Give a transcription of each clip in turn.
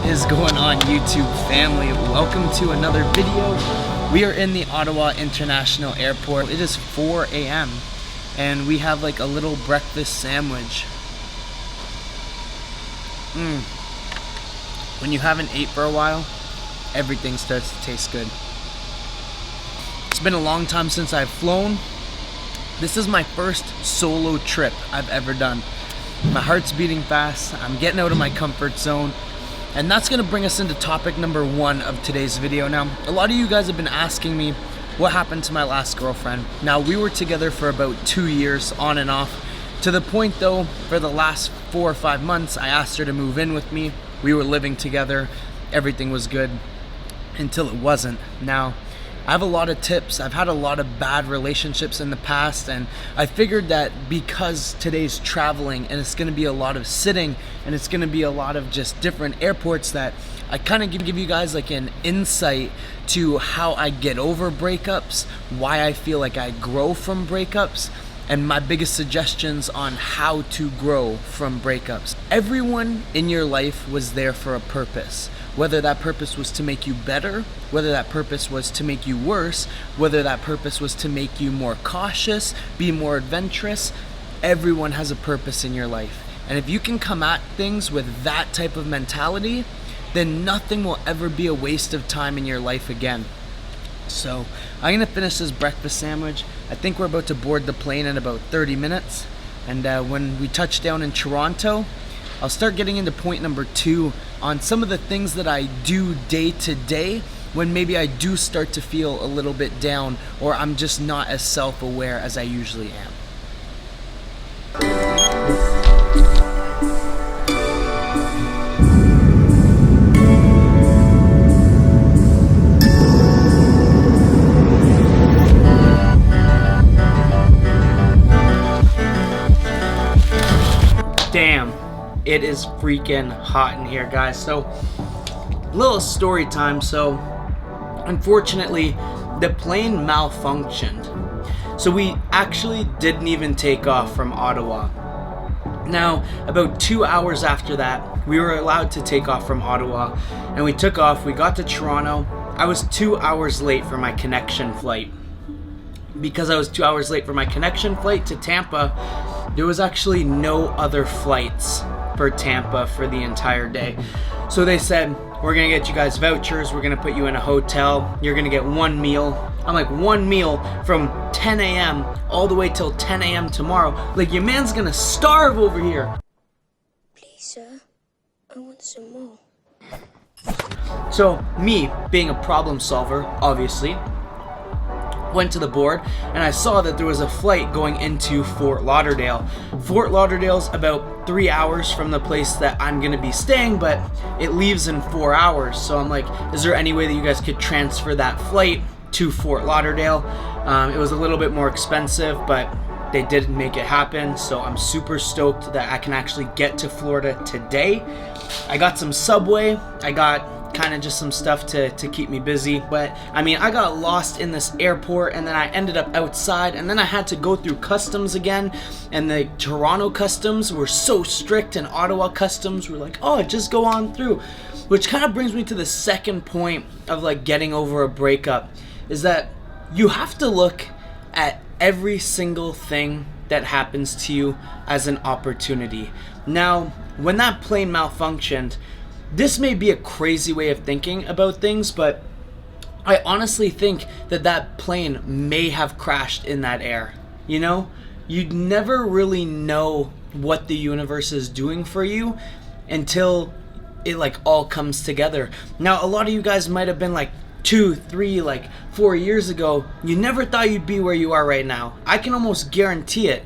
is going on, YouTube family? Welcome to another video. We are in the Ottawa International Airport. It is 4 a.m. and we have like a little breakfast sandwich. When you haven't ate for a while, everything starts to taste good. It's been a long time since I've flown. This is my first solo trip I've ever done. My heart's beating fast. I'm getting out of my comfort zone. And that's gonna bring us into topic number 1 of today's video. Now, a lot of you guys have been asking me what happened to my last girlfriend. Now, we were together for about 2 years, on and off. To the point though, for the last 4 or 5 months, I asked her to move in with me. We were living together. Everything was good until it wasn't. Now, I have a lot of tips. I've had a lot of bad relationships in the past, and I figured that because today's traveling and it's gonna be a lot of sitting and it's gonna be a lot of just different airports, that I kind of give you guys like an insight to how I get over breakups, why I feel like I grow from breakups, and my biggest suggestions on how to grow from breakups. Everyone in your life was there for a purpose. Whether that purpose was to make you better, whether that purpose was to make you worse, whether that purpose was to make you more cautious, be more adventurous, everyone has a purpose in your life. And if you can come at things with that type of mentality, then nothing will ever be a waste of time in your life again. So I'm gonna finish this breakfast sandwich. I think we're about to board the plane in about 30 minutes. And when we touch down in Toronto, I'll start getting into point number 2 on some of the things that I do day to day when maybe I do start to feel a little bit down, or I'm just not as self-aware as I usually am. Damn. It is freaking hot in here, guys. So, little story time. So, unfortunately, the plane malfunctioned. So we actually didn't even take off from Ottawa. Now, about 2 hours after that, we were allowed to take off from Ottawa, and we took off. We got to Toronto. I was 2 hours late for my connection flight. Because I was 2 hours late for my connection flight to Tampa, there was actually no other flights for Tampa for the entire day. So they said, we're gonna get you guys vouchers, we're gonna put you in a hotel, you're gonna get one meal. I'm like, one meal from 10 a.m. all the way till 10 a.m. tomorrow? Like, your man's gonna starve over here. Please, sir, I want some more. So me, being a problem solver, obviously, went to the board and I saw that there was a flight going into Fort Lauderdale. Fort Lauderdale's about 3 hours from the place that I'm gonna be staying, but it leaves in 4 hours. So I'm like, is there any way that you guys could transfer that flight to Fort Lauderdale? It was a little bit more expensive, but they did make it happen. So I'm super stoked that I can actually get to Florida today. I got some Subway, I got kind of just some stuff to keep me busy. But I mean, I got lost in this airport, and then I ended up outside, and then I had to go through customs again, and the Toronto customs were so strict, and Ottawa customs were like, oh, just go on through. Which kind of brings me to the second point of like getting over a breakup, is that you have to look at every single thing that happens to you as an opportunity. Now, when that plane malfunctioned, this may be a crazy way of thinking about things, but I honestly think that that plane may have crashed in that air. You know, you'd never really know what the universe is doing for you until it like all comes together. Now, a lot of you guys might have been like 2, 3, like 4 years ago, you never thought you'd be where you are right now. I can almost guarantee it.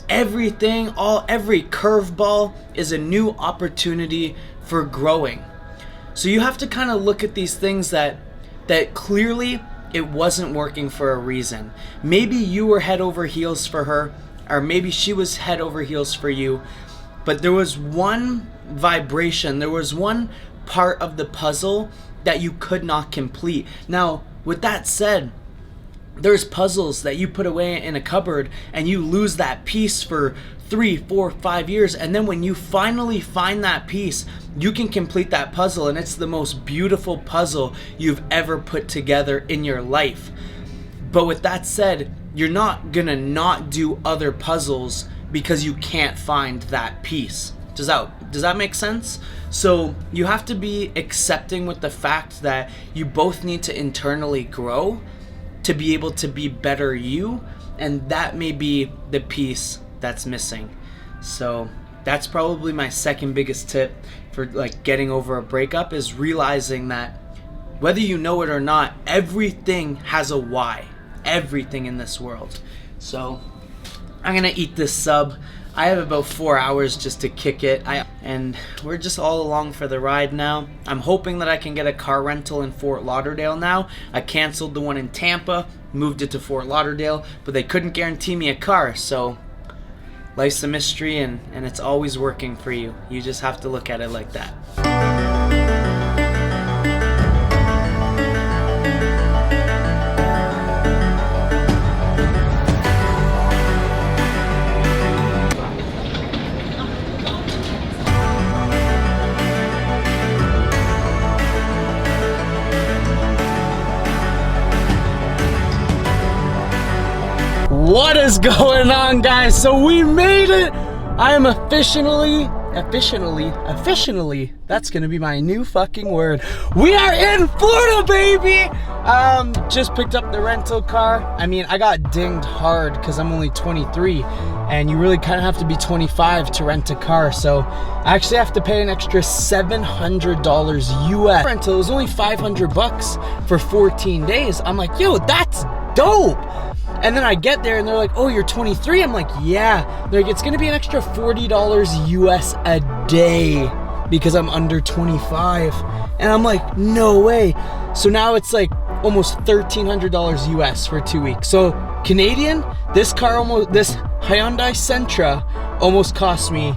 Every curveball is a new opportunity for growing. So you have to kind of look at these things that clearly it wasn't working for a reason. Maybe you were head over heels for her, or maybe she was head over heels for you, but there was one vibration, there was one part of the puzzle that you could not complete. Now, with that said, there's puzzles that you put away in a cupboard and you lose that piece for 3, 4, 5 years, and then when you finally find that piece, you can complete that puzzle, and it's the most beautiful puzzle you've ever put together in your life. But with that said, you're not gonna not do other puzzles because you can't find that piece. Does that make sense? So you have to be accepting with the fact that you both need to internally grow to be able to be better you, and that may be the piece that's missing. So that's probably my second biggest tip for like getting over a breakup, is realizing that whether you know it or not, everything has a why. Everything in this world. So I'm gonna eat this sub. I have about 4 hours just to kick it, and we're just all along for the ride now. I'm hoping that I can get a car rental in Fort Lauderdale now. I canceled the one in Tampa, moved it to Fort Lauderdale, but they couldn't guarantee me a car, so life's a mystery, and it's always working for you. You just have to look at it like that. What is going on, guys? So we made it. I am officially, that's gonna be my new fucking word. We are in Florida, baby. Just picked up the rental car. I mean, I got dinged hard because I'm only 23, and you really kind of have to be 25 to rent a car. So I actually have to pay an extra $700 US. Rental, it was only 500 bucks for 14 days. I'm like, yo, that's dope. And then I get there and they're like, oh, you're 23? I'm like, yeah. They're like, it's gonna be an extra $40 US a day because I'm under 25. And I'm like, no way. So now it's like almost $1,300 US for 2 weeks. So Canadian, this Hyundai Sentra almost cost me,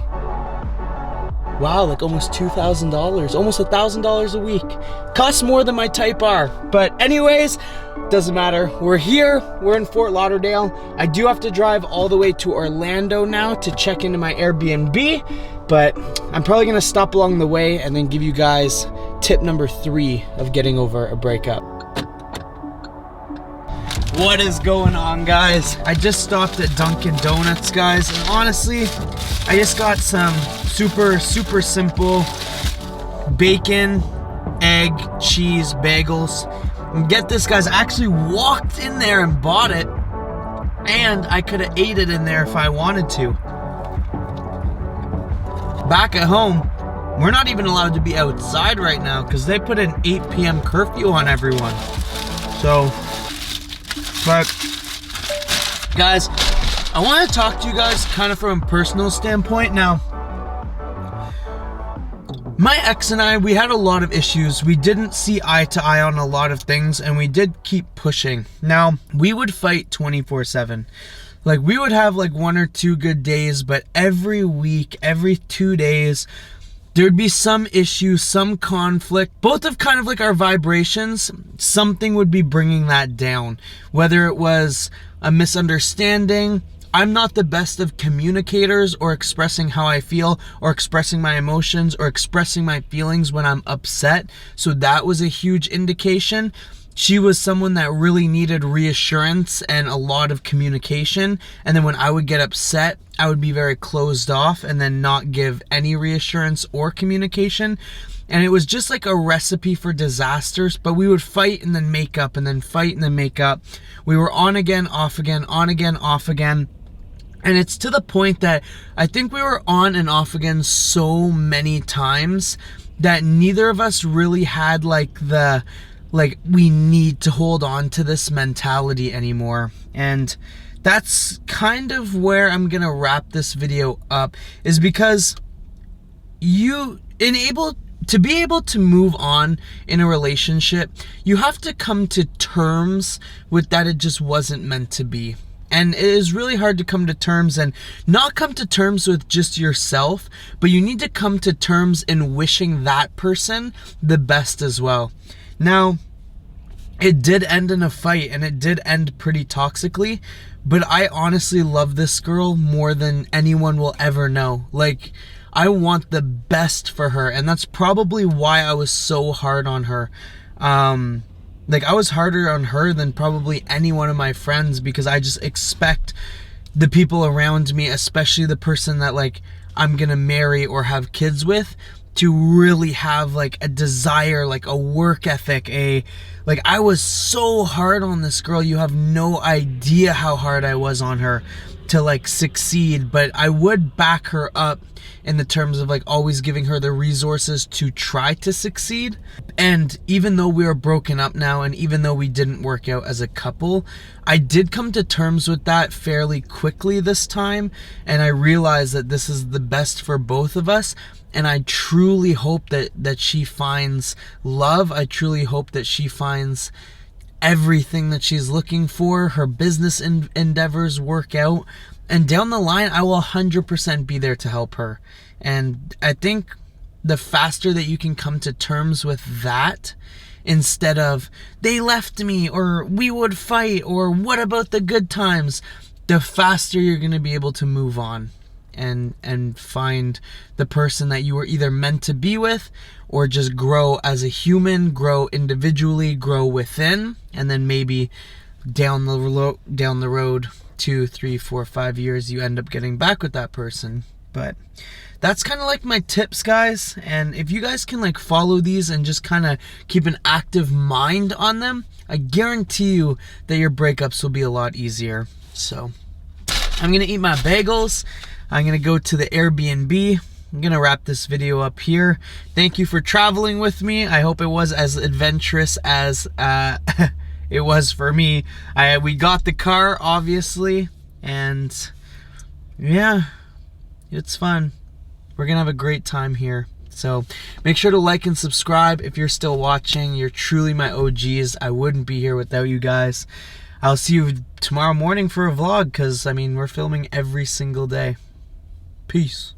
wow, like almost $2,000, almost $1,000 a week. Costs more than my Type R. But anyways, doesn't matter. We're here. We're in Fort Lauderdale. I do have to drive all the way to Orlando now to check into my Airbnb, but I'm probably gonna stop along the way and then give you guys tip number 3 of getting over a breakup. What is going on, guys? I just stopped at Dunkin' Donuts, guys. And honestly, I just got some super simple bacon, egg, cheese, bagels. And get this, guys, I actually walked in there and bought it, and I could have ate it in there if I wanted to. Back at home, we're not even allowed to be outside right now because they put an 8 p.m. curfew on everyone. So, but guys, I want to talk to you guys kind of from a personal standpoint. Now, my ex and I, we had a lot of issues. We didn't see eye to eye on a lot of things, and we did keep pushing. Now, we would fight 24/7. Like, we would have like 1 or 2 good days, but every week, every 2 days, there'd be some issue, some conflict. Both of kind of like our vibrations, something would be bringing that down. Whether it was a misunderstanding, I'm not the best of communicators or expressing how I feel or expressing my emotions or expressing my feelings when I'm upset. So that was a huge indication. She was someone that really needed reassurance and a lot of communication. And then when I would get upset, I would be very closed off and then not give any reassurance or communication. And it was just like a recipe for disasters, but we would fight and then make up and then fight and then make up. We were on again, off again, on again, off again. And it's to the point that I think we were on and off again so many times that neither of us really had like we need to hold on to this mentality anymore. And that's kind of where I'm gonna wrap this video up, is because to be able to move on in a relationship, you have to come to terms with that it just wasn't meant to be. And it is really hard to come to terms, and not come to terms with just yourself, but you need to come to terms in wishing that person the best as well. Now, it did end in a fight, and it did end pretty toxically, but I honestly love this girl more than anyone will ever know. Like, I want the best for her, and that's probably why I was so hard on her. Like, I was harder on her than probably any one of my friends, because I just expect the people around me, especially the person that, like, I'm gonna marry or have kids with, to really have, like, a desire, like a work ethic, like, I was so hard on this girl. You have no idea how hard I was on her to, like, succeed. But I would back her up in the terms of, like, always giving her the resources to try to succeed. And even though we are broken up now, and even though we didn't work out as a couple, I did come to terms with that fairly quickly this time, and I realized that this is the best for both of us. And I truly hope that she finds love. I truly hope that she finds everything that she's looking for. Her business endeavors work out. And down the line, I will 100% be there to help her. And I think the faster that you can come to terms with that, instead of, they left me, or we would fight, or what about the good times, the faster you're going to be able to move on. And find the person that you were either meant to be with, or just grow as a human, grow individually, grow within, and then maybe down the road 2, 3, 4, 5 years, you end up getting back with that person. But that's kind of like my tips, guys. And if you guys can, like, follow these and just kind of keep an active mind on them, I guarantee you that your breakups will be a lot easier. So I'm gonna eat my bagels. I'm going to go to the Airbnb. I'm going to wrap this video up here. Thank you for traveling with me. I hope it was as adventurous as it was for me. We got the car, obviously, and yeah, it's fun. We're going to have a great time here. So make sure to like and subscribe if you're still watching. You're truly my OGs. I wouldn't be here without you guys. I'll see you tomorrow morning for a vlog, because, I mean, we're filming every single day. Peace.